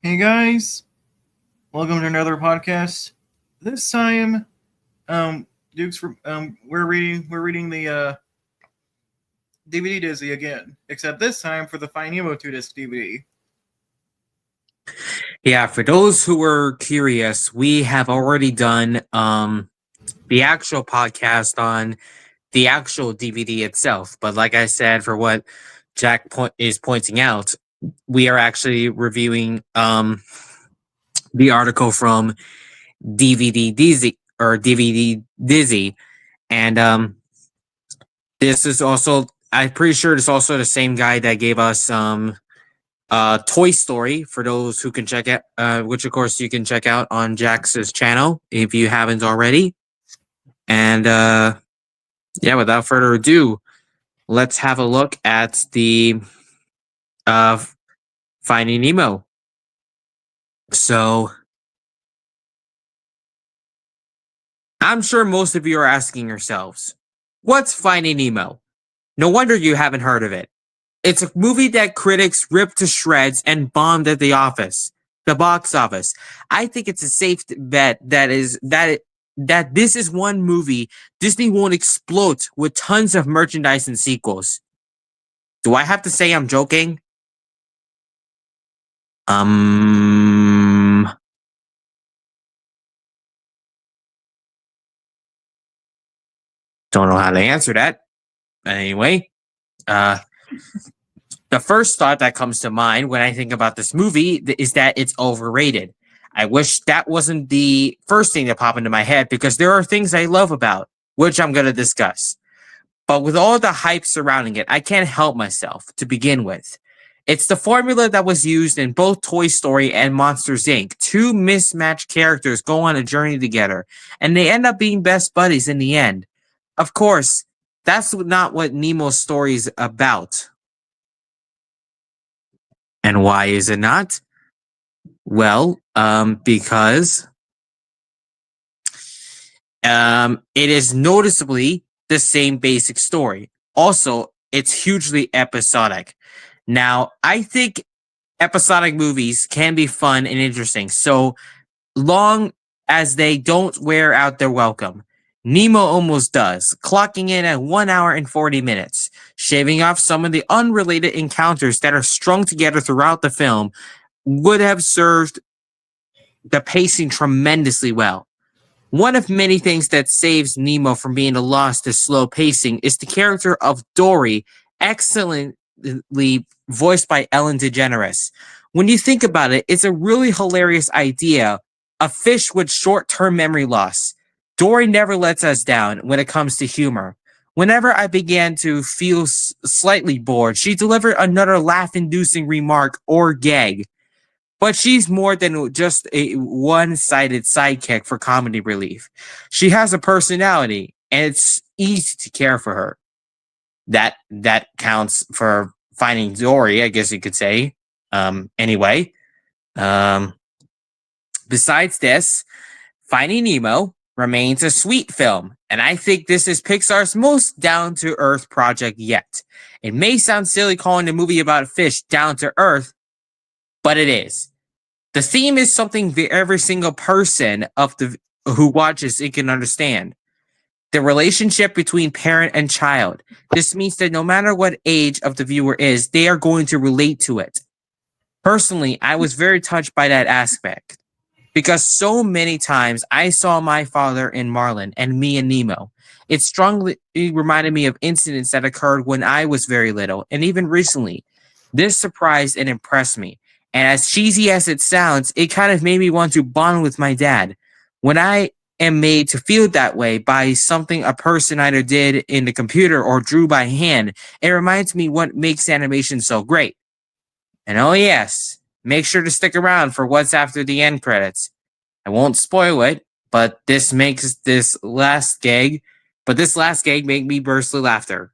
Hey guys, welcome to another podcast. This time, Duke's we're reading the DVD Disney again, except this time for the Finding Nemo 2-disc DVD. Yeah, for those who were curious, we have already done the actual podcast on the actual DVD itself. But like I said, for what is pointing out, we are actually reviewing the article from DVD Dizzy or DVD Dizzy, and this is also I'm pretty sure it's also the same guy that gave us Toy Story for those who can check it, which of course you can check out on Jax's channel if you haven't already. And yeah, without further ado, let's have a look at the uh, Finding Nemo. So I'm sure most of you are asking yourselves, what's Finding Nemo? No wonder you haven't heard of it. It's a movie that critics ripped to shreds and bombed at the box office. I think it's a safe bet that this is one movie Disney won't explode with tons of merchandise and sequels. Do I have to say I'm joking? Don't know how to answer that. Anyway, the first thought that comes to mind when I think about this movie is that it's overrated. I wish that wasn't the first thing that popped into my head because there are things I love about, which I'm going to discuss. But with all the hype surrounding it, I can't help myself to begin with. It's the formula that was used in both Toy Story and Monsters, Inc. Two mismatched characters go on a journey together, and they end up being best buddies in the end. Of course, that's not what Nemo's story is about. And why is it not? Well, because it is noticeably the same basic story. Also, it's hugely episodic. Now, I think episodic movies can be fun and interesting, so long as they don't wear out their welcome. Nemo almost does, clocking in at 1 hour and 40 minutes, shaving off some of the unrelated encounters that are strung together throughout the film would have served the pacing tremendously well. One of many things that saves Nemo from being a loss to slow pacing is the character of Dory, excellently voiced by Ellen DeGeneres. When you think about it, it's a really hilarious idea. A fish with short-term memory loss. Dory never lets us down when it comes to humor. Whenever I began to feel slightly bored, she delivered another laugh-inducing remark or gag. But she's more than just a one-sided sidekick for comedy relief. She has a personality, and it's easy to care for her. That counts for Finding Dory, I guess you could say. Anyway, besides this, Finding Nemo remains a sweet film, and I think this is Pixar's most down-to-earth project yet. It may sound silly calling the movie about a fish down-to-earth, but it is. The theme is something every single person who watches it can understand. The relationship between parent and child. This means that no matter what age of the viewer is, they are going to relate to it. Personally, I was very touched by that aspect because so many times I saw my father in Marlin and me in Nemo. It strongly reminded me of incidents that occurred when I was very little and even recently. This surprised and impressed me. And as cheesy as it sounds, it kind of made me want to bond with my dad. When I am made to feel that way by something a person either did in the computer or drew by hand, it reminds me what makes animation so great. And oh yes, make sure to stick around for what's after the end credits. I won't spoil it, but this last gag made me burst with laughter.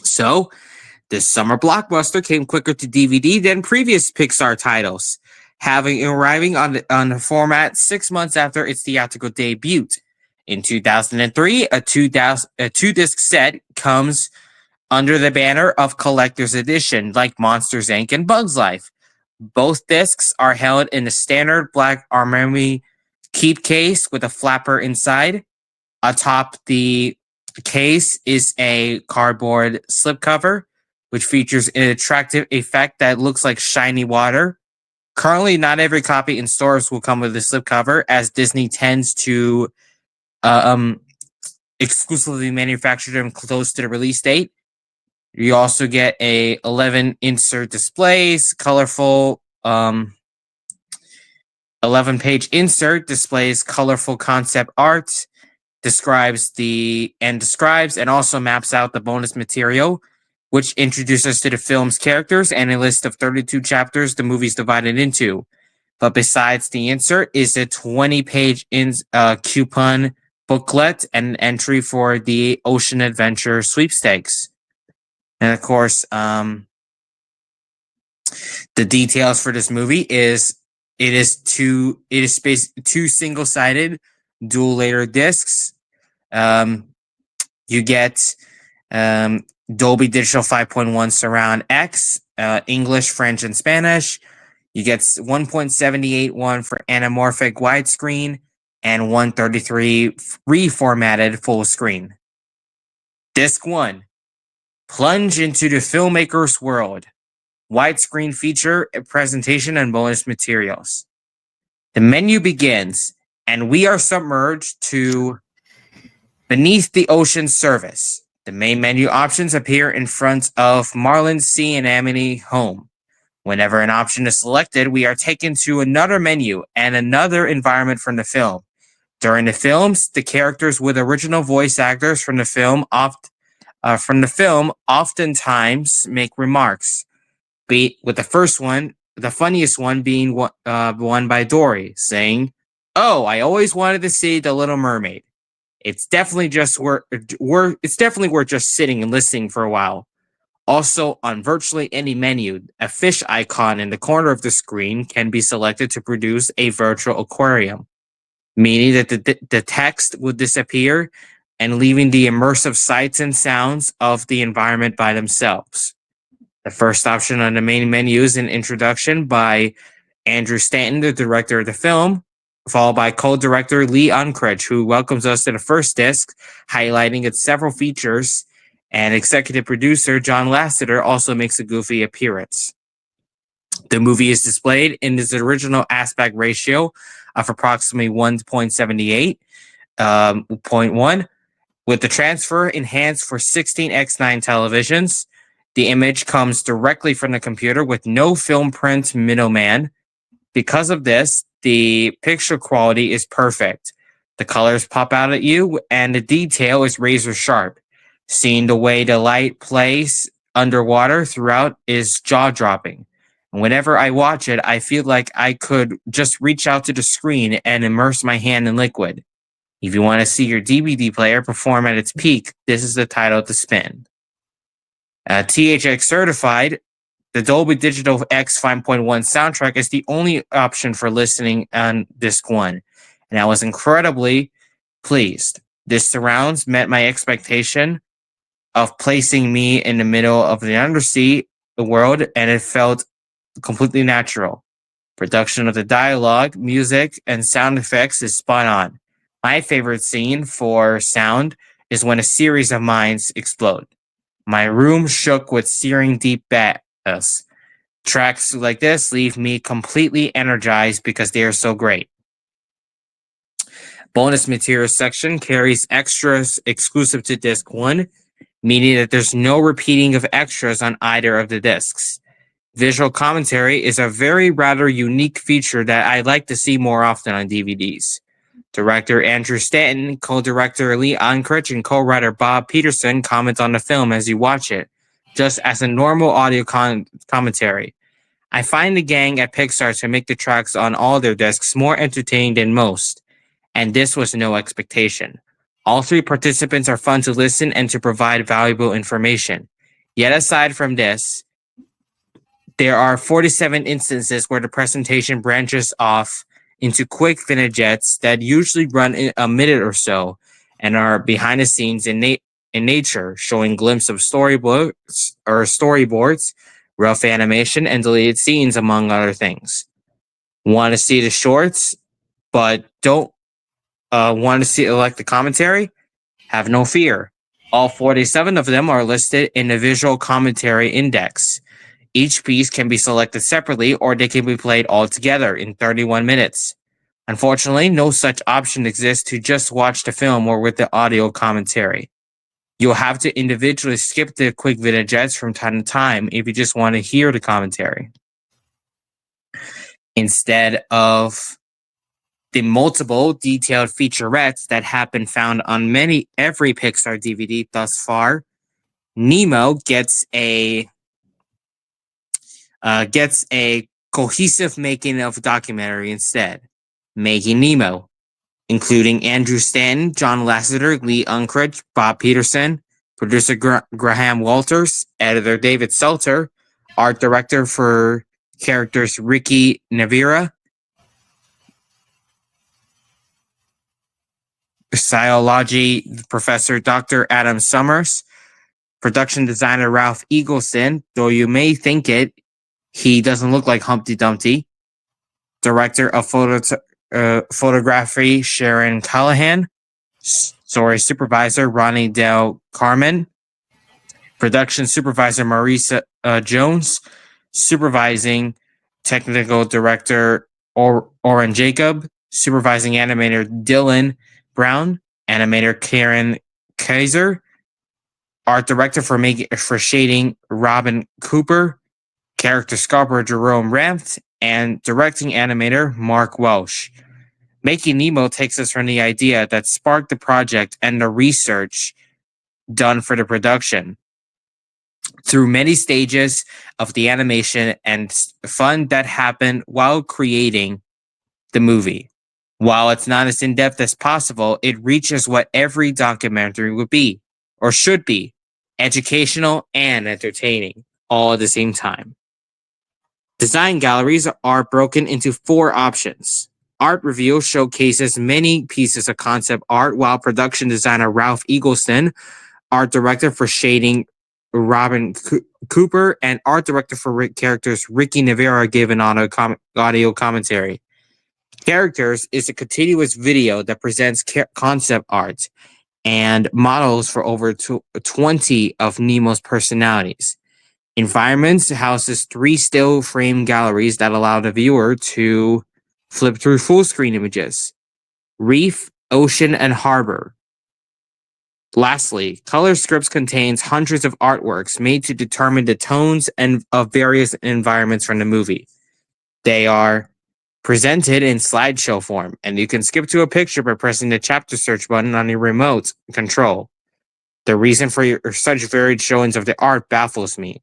So, this summer blockbuster came quicker to DVD than previous Pixar titles, arriving on the format 6 months after its theatrical debut. In 2003, a two-disc set comes under the banner of collector's edition, like Monsters, Inc. and Bugs Life. Both discs are held in a standard black armory keep case with a flapper inside. Atop the case is a cardboard slipcover, which features an attractive effect that looks like shiny water. Currently, not every copy in stores will come with a slipcover, as Disney tends to uh, um, exclusively manufacture them close to the release date. You also get a 11 insert displays, colorful 11-page insert displays colorful concept art, describes and also maps out the bonus material, which introduces us to the film's characters and a list of 32 chapters the movie's divided into. But besides the insert is a 20-page coupon booklet and entry for the Ocean Adventure sweepstakes. And of course, the details for this movie is two single-sided dual layer discs. You get Dolby Digital 5.1 Surround X, English, French, and Spanish. You get 1.78 for anamorphic widescreen and 133 reformatted full screen. Disc 1. Plunge into the filmmaker's world. Widescreen feature, presentation, and bonus materials. The menu begins, and we are submerged to beneath the ocean's surface. The main menu options appear in front of Marlin Sea and Amity Home. Whenever an option is selected, we are taken to another menu and another environment from the film. During the films, the characters with original voice actors from the film oftentimes make remarks. With the first one, the funniest one being one by Dory, saying, "Oh, I always wanted to see The Little Mermaid. It's definitely worth just sitting and listening for a while." Also, on virtually any menu, a fish icon in the corner of the screen can be selected to produce a virtual aquarium, meaning that the text would disappear and leaving the immersive sights and sounds of the environment by themselves. The first option on the main menu is an introduction by Andrew Stanton, the director of the film, followed by co-director Lee Unkrich, who welcomes us to the first disc, highlighting its several features, and executive producer John Lasseter also makes a goofy appearance. The movie is displayed in its original aspect ratio of approximately 1.78.1, with the transfer enhanced for 16:9 televisions. The image comes directly from the computer with no film print middleman. Because of this, the picture quality is perfect. The colors pop out at you, and the detail is razor sharp. Seeing the way the light plays underwater throughout is jaw-dropping. And whenever I watch it, I feel like I could just reach out to the screen and immerse my hand in liquid. If you want to see your DVD player perform at its peak, this is the title to spin. THX certified, the Dolby Digital X 5.1 soundtrack is the only option for listening on disc 1, and I was incredibly pleased. This surrounds met my expectation of placing me in the middle of the undersea world, and it felt completely natural. Production of the dialogue, music, and sound effects is spot on. My favorite scene for sound is when a series of mines explode. My room shook with searing deep bass. Tracks like this leave me completely energized because they are so great. Bonus materials section carries extras exclusive to disc 1, meaning that there's no repeating of extras on either of the discs. Visual commentary is a very rather unique feature that I'd like to see more often on DVDs. Director Andrew Stanton, co-director Lee Unkrich, and co-writer Bob Peterson comment on the film as you watch it, just as a normal audio commentary. I find the gang at Pixar to make the tracks on all their discs more entertaining than most, and this was no expectation. All 3 participants are fun to listen and to provide valuable information. Yet aside from this, there are 47 instances where the presentation branches off into quick vignettes that usually run in a minute or so and are behind the scenes in nature, showing glimpses of storyboards, rough animation, and deleted scenes, among other things. Want to see the shorts, but don't want to see the commentary? Have no fear. All 47 of them are listed in the visual commentary index. Each piece can be selected separately, or they can be played all together in 31 minutes. Unfortunately, no such option exists to just watch the film or with the audio commentary. You'll have to individually skip the quick vignettes from time to time if you just want to hear the commentary, instead of the multiple detailed featurettes that have been found on every Pixar DVD thus far. Nemo gets a cohesive making of documentary instead. Making Nemo, including Andrew Stanton, John Lasseter, Lee Unkrich, Bob Peterson, producer Graham Walters, editor David Seltzer, art director for characters Ricky Navira, Psychology professor Dr. Adam Summers, production designer Ralph Eagleson, though you may think it, he doesn't look like Humpty Dumpty. Director of photography Sharon Callahan, story supervisor Ronnie Del Carmen, production supervisor Marisa Jones, supervising technical director Oren Jacob, supervising animator Dylan Brown, animator Karen Kaiser, art director for shading Robin Cooper, character sculptor Jerome Rampt, and directing animator Mark Welsh. Making Nemo takes us from the idea that sparked the project and the research done for the production through many stages of the animation and fun that happened while creating the movie. While it's not as in-depth as possible, it reaches what every documentary would be, or should be, educational and entertaining, all at the same time. Design galleries are broken into 4 options. Art Review showcases many pieces of concept art, while production designer Ralph Eagleson, art director for shading Robin Cooper, and art director for characters Ricky Navira give an audio commentary. Characters is a continuous video that presents concept art and models for over 20 of Nemo's personalities. Environments houses 3 still frame galleries that allow the viewer to flip through full screen images. Reef, ocean, and harbor. Lastly, Color Scripts contains hundreds of artworks made to determine the tones of various environments from the movie. They are presented in slideshow form, and you can skip to a picture by pressing the chapter search button on your remote control. The reason for such varied showings of the art baffles me.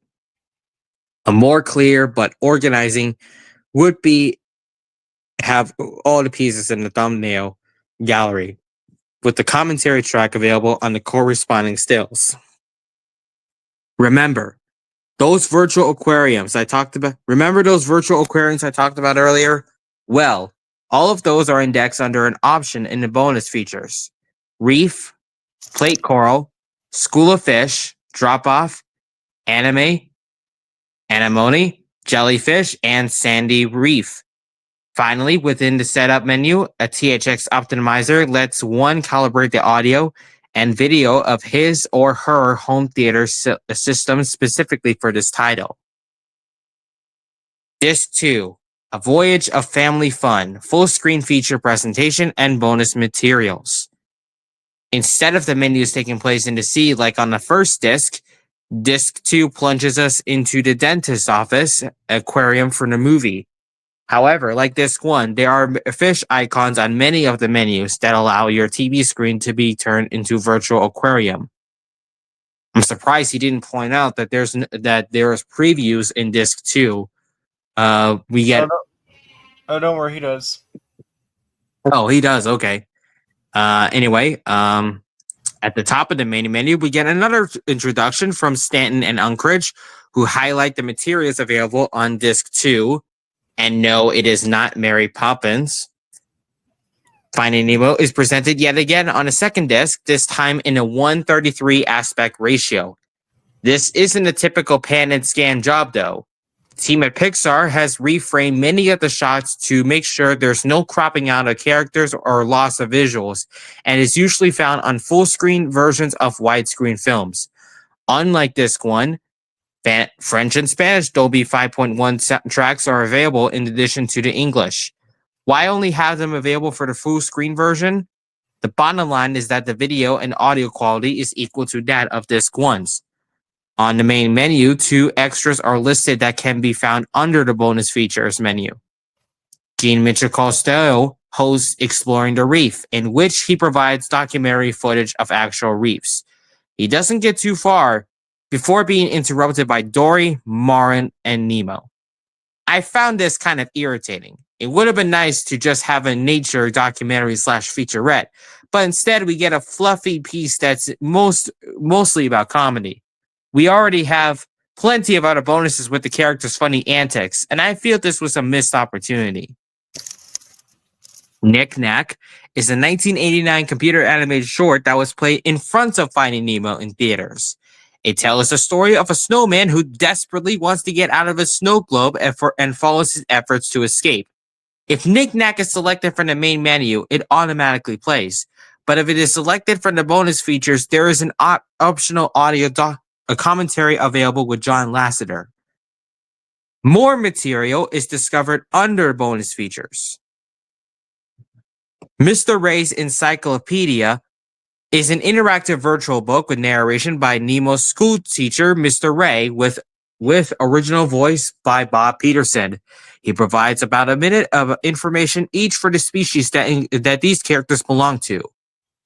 A more clear but organizing would be have all the pieces in the thumbnail gallery, with the commentary track available on the corresponding stills. Remember those virtual aquariums I talked about earlier? Well, all of those are indexed under an option in the bonus features. Reef, plate coral, school of fish, drop-off, anime, anemone, jellyfish, and sandy reef. Finally, within the setup menu, a THX optimizer lets one calibrate the audio and video of his or her home theater system specifically for this title. Disc 2, A Voyage of Family Fun, full screen feature presentation and bonus materials. Instead of the menus taking place in the sea like on the first disc, Disc 2 plunges us into the dentist's office aquarium for the movie. However, like Disc 1, there are fish icons on many of the menus that allow your TV screen to be turned into virtual aquarium. I'm surprised he didn't point out that there's previews in Disc 2. We get. Oh, don't worry, he does. Oh, he does. Okay. Anyway, at the top of the main menu, we get another introduction from Stanton and Unkrich, who highlight the materials available on Disc 2. And no, it is not Mary Poppins. Finding Nemo is presented yet again on a second disc, this time in a 1:33 aspect ratio. This isn't a typical pan and scan job, though. The team at Pixar has reframed many of the shots to make sure there's no cropping out of characters or loss of visuals, and is usually found on full screen versions of widescreen films. Unlike Disc 1, French and Spanish Dolby 5.1 tracks are available in addition to the English. Why only have them available for the full screen version? The bottom line is that the video and audio quality is equal to that of Disc 1's. On the main menu, 2 extras are listed that can be found under the bonus features menu. Jean Mitchell Costello hosts Exploring the Reef, in which he provides documentary footage of actual reefs. He doesn't get too far before being interrupted by Dory, Marlin, and Nemo. I found this kind of irritating. It would have been nice to just have a nature documentary / featurette, but instead we get a fluffy piece that's mostly about comedy. We already have plenty of other bonuses with the characters' funny antics, and I feel this was a missed opportunity. Knick Knack is a 1989 computer animated short that was played in front of Finding Nemo in theaters. It tells the story of a snowman who desperately wants to get out of his snow globe and follows his efforts to escape. If Knick Knack is selected from the main menu, it automatically plays. But if it is selected from the bonus features, there is an optional audio commentary available with John Lasseter. More material is discovered under bonus features. Mr. Ray's Encyclopedia is an interactive virtual book with narration by Nemo's school teacher, Mr. Ray, with original voice by Bob Peterson. He provides about a minute of information each for the species that these characters belong to.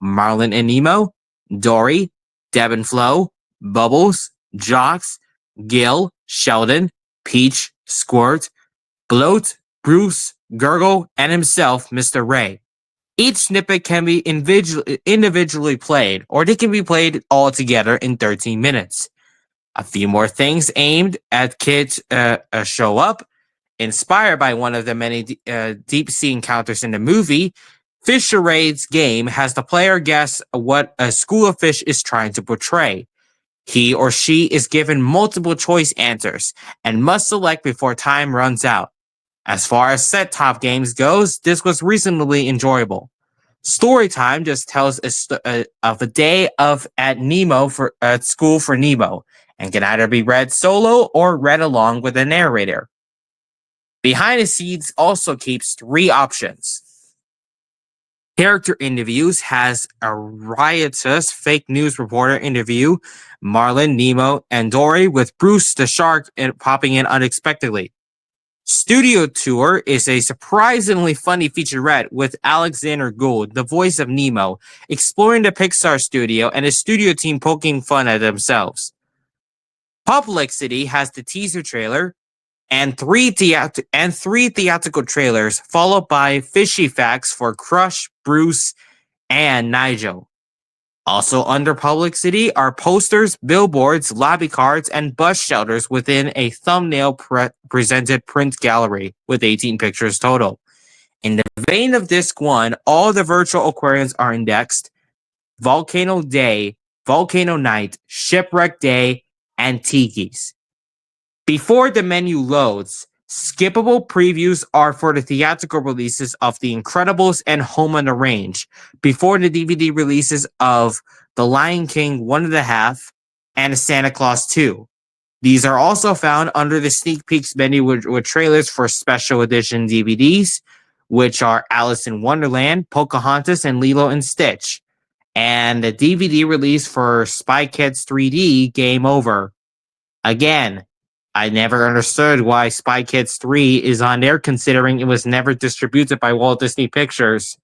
Marlin and Nemo, Dory, Deb and Flo, Bubbles, Jocks, Gil, Sheldon, Peach, Squirt, Bloat, Bruce, Gurgle, and himself, Mr. Ray. Each snippet can be individually played, or they can be played all together in 13 minutes. A few more things aimed at kids show up. Inspired by one of the many deep sea encounters in the movie, Fish Charade's game has the player guess what a school of fish is trying to portray. He or she is given multiple choice answers and must select before time runs out. As far as set-top games goes, this was reasonably enjoyable. Storytime just tells of a day at school for Nemo, and can either be read solo or read along with a narrator. Behind the Scenes also keeps 3 options. Character Interviews has a riotous fake news reporter interview Marlin, Nemo, and Dory with Bruce the shark popping in unexpectedly. Studio Tour is a surprisingly funny featurette with Alexander Gould, the voice of Nemo, exploring the Pixar studio and his studio team poking fun at themselves. Publicity has the teaser trailer and three theatrical trailers, followed by fishy facts for Crush, Bruce, and Nigel. Also under Publicity are posters, billboards, lobby cards, and bus shelters within a thumbnail presented print gallery with 18 pictures total. In the vein of Disc 1, all the virtual aquariums are indexed: Volcano Day, Volcano Night, Shipwreck Day, and Tiki's. Before the menu loads, skippable previews are for the theatrical releases of The Incredibles and Home on the Range, before the DVD releases of The Lion King 1.5 and Santa Claus 2. These are also found under the sneak peeks menu with trailers for special edition DVDs, which are Alice in Wonderland, Pocahontas, and Lilo and Stitch. And the DVD release for Spy Kids 3D, Game Over. Again, I never understood why Spy Kids 3 is on there, considering it was never distributed by Walt Disney Pictures.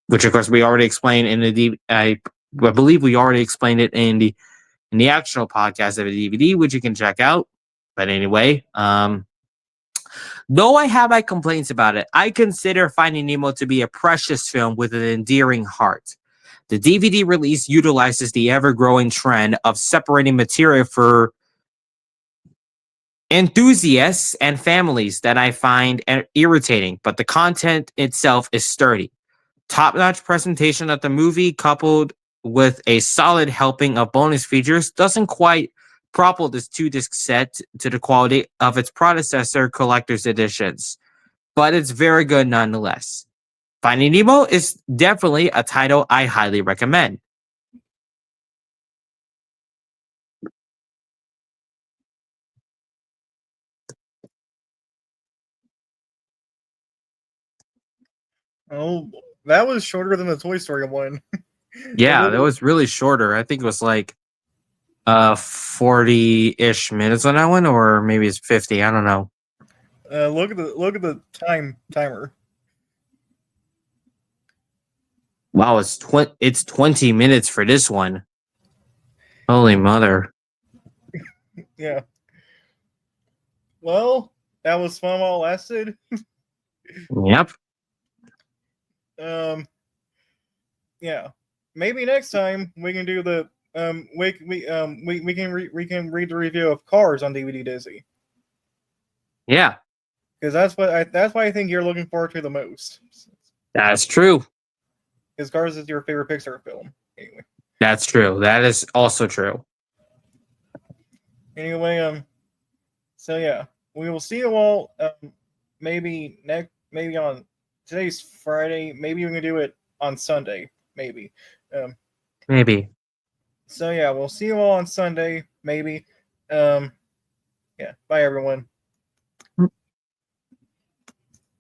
Which, of course, we already explained in the I believe we already explained it in the actual podcast of the DVD, which you can check out. But anyway, though I have my complaints about it, I consider Finding Nemo to be a precious film with an endearing heart. The DVD release utilizes the ever-growing trend of separating material for enthusiasts and families that I find irritating, but the content itself is sturdy. Top-notch presentation of the movie coupled with a solid helping of bonus features, doesn't quite propel this 2-disc set to the quality of its predecessor collector's editions, but it's very good nonetheless. Finding Nemo is definitely a title I highly recommend. Oh, that was shorter than the Toy Story one. Yeah, that was really shorter. I think it was like 40-ish minutes on that one, or maybe it's 50. I don't know. Look at the timer. Wow, it's 20 minutes for this one. Holy mother. Yeah. Well, that was fun while it lasted. Yep. Yeah. Maybe next time we can do the we can read the review of Cars on DVD Disney, Yeah, because that's what I think you're looking forward to the most. that's true. Because Cars is your favorite Pixar film. Anyway. That's true. That is also true. Anyway, so yeah, we will see you all maybe on today's Friday. Maybe we can do it on Sunday. Maybe. Maybe. So yeah, we'll see you all on Sunday. Maybe. Yeah. Bye everyone.